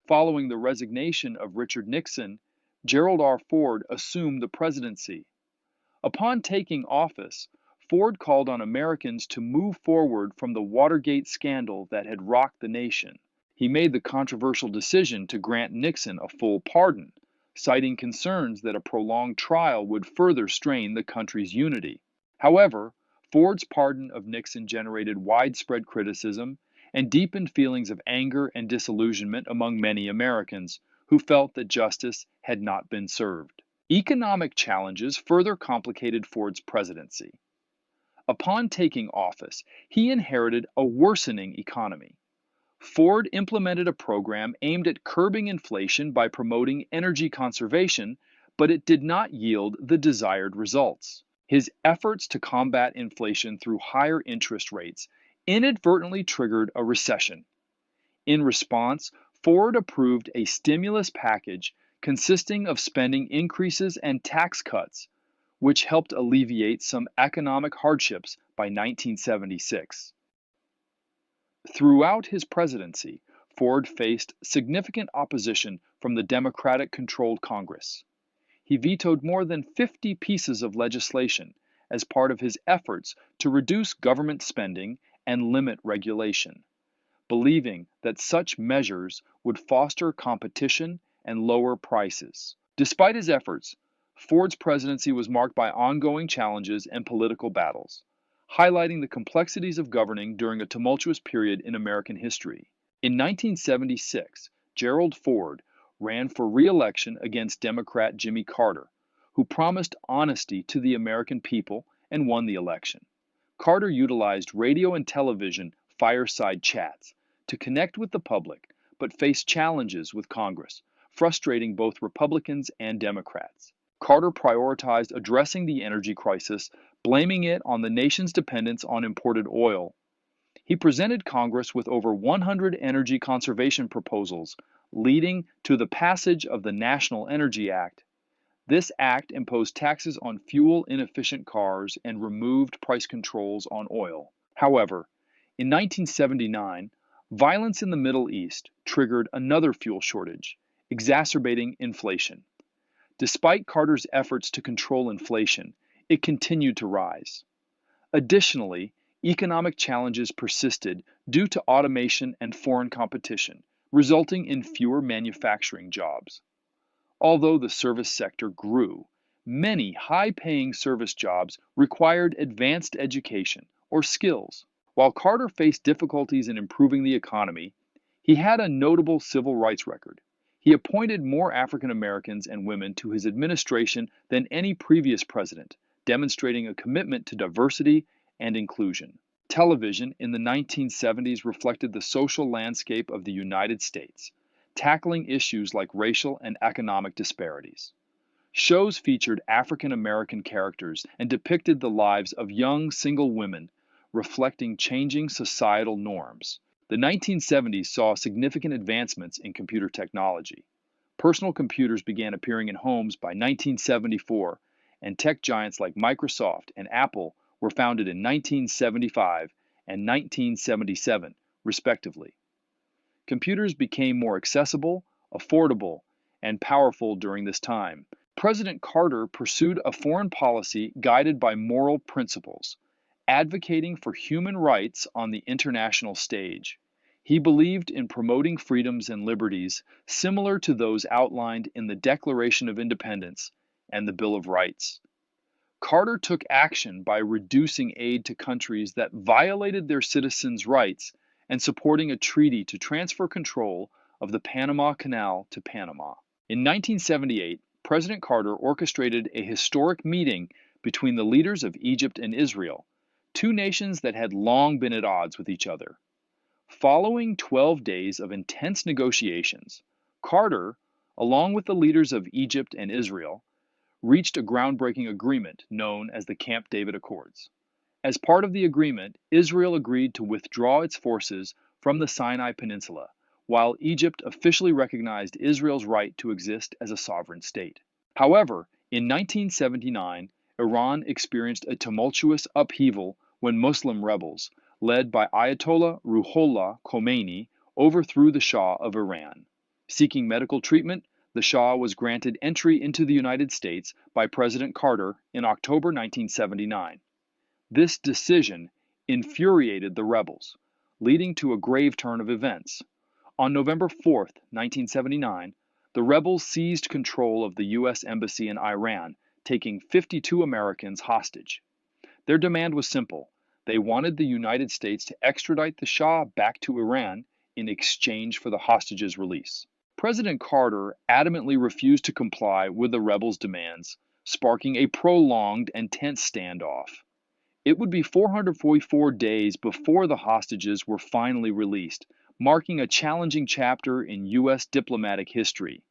Following the resignation of Richard Nixon, Gerald R. Ford assumed the presidency. Upon taking office, Ford called on Americans to move forward from the Watergate scandal that had rocked the nation. He made the controversial decision to grant Nixon a full pardon, citing concerns that a prolonged trial would further strain the country's unity. However, Ford's pardon of Nixon generated widespread criticism and deepened feelings of anger and disillusionment among many Americans who felt that justice had not been served. Economic challenges further complicated Ford's presidency. Upon taking office, he inherited a worsening economy. Ford implemented a program aimed at curbing inflation by promoting energy conservation, but it did not yield the desired results. His efforts to combat inflation through higher interest rates inadvertently triggered a recession. In response, Ford approved a stimulus package consisting of spending increases and tax cuts, which helped alleviate some economic hardships by 1976. Throughout his presidency, Ford faced significant opposition from the Democratic-controlled Congress. He vetoed more than 50 pieces of legislation as part of his efforts to reduce government spending and limit regulation, believing that such measures would foster competition and lower prices. Despite his efforts, Ford's presidency was marked by ongoing challenges and political battles, highlighting the complexities of governing during a tumultuous period in American history. In 1976, Gerald Ford ran for re-election against Democrat Jimmy Carter, who promised honesty to the American people and won the election. Carter utilized radio and television fireside chats to connect with the public, but faced challenges with Congress, frustrating both Republicans and Democrats. Carter prioritized addressing the energy crisis, blaming it on the nation's dependence on imported oil. He presented Congress with over 100 energy conservation proposals, leading to the passage of the National Energy Act. This act imposed taxes on fuel-inefficient cars and removed price controls on oil. However, in 1979, violence in the Middle East triggered another fuel shortage, exacerbating inflation. Despite Carter's efforts to control inflation, it continued to rise. Additionally, economic challenges persisted due to automation and foreign competition, resulting in fewer manufacturing jobs. Although the service sector grew, many high-paying service jobs required advanced education or skills. While Carter faced difficulties in improving the economy, he had a notable civil rights record. He appointed more African Americans and women to his administration than any previous president, demonstrating a commitment to diversity and inclusion. Television in the 1970s reflected the social landscape of the United States, tackling issues like racial and economic disparities. Shows featured African American characters and depicted the lives of young single women, reflecting changing societal norms. The 1970s saw significant advancements in computer technology. Personal computers began appearing in homes by 1974, and tech giants like Microsoft and Apple were founded in 1975 and 1977, respectively. Computers became more accessible, affordable, and powerful during this time. President Carter pursued a foreign policy guided by moral principles, advocating for human rights on the international stage. He believed in promoting freedoms and liberties similar to those outlined in the Declaration of Independence and the Bill of Rights. Carter took action by reducing aid to countries that violated their citizens' rights and supporting a treaty to transfer control of the Panama Canal to Panama. In 1978, President Carter orchestrated a historic meeting between the leaders of Egypt and Israel, two nations that had long been at odds with each other. Following 12 days of intense negotiations, Carter, along with the leaders of Egypt and Israel, reached a groundbreaking agreement known as the Camp David Accords. As part of the agreement, Israel agreed to withdraw its forces from the Sinai Peninsula, while Egypt officially recognized Israel's right to exist as a sovereign state. However, in 1979, Iran experienced a tumultuous upheaval when Muslim rebels, led by Ayatollah Ruhollah Khomeini, overthrew the Shah of Iran. Seeking medical treatment, the Shah was granted entry into the United States by President Carter in October 1979. This decision infuriated the rebels, leading to a grave turn of events. On November 4, 1979, the rebels seized control of the U.S. Embassy in Iran, taking 52 Americans hostage. Their demand was simple. They wanted the United States to extradite the Shah back to Iran in exchange for the hostages' release. President Carter adamantly refused to comply with the rebels' demands, sparking a prolonged and tense standoff. It would be 444 days before the hostages were finally released, marking a challenging chapter in U.S. diplomatic history.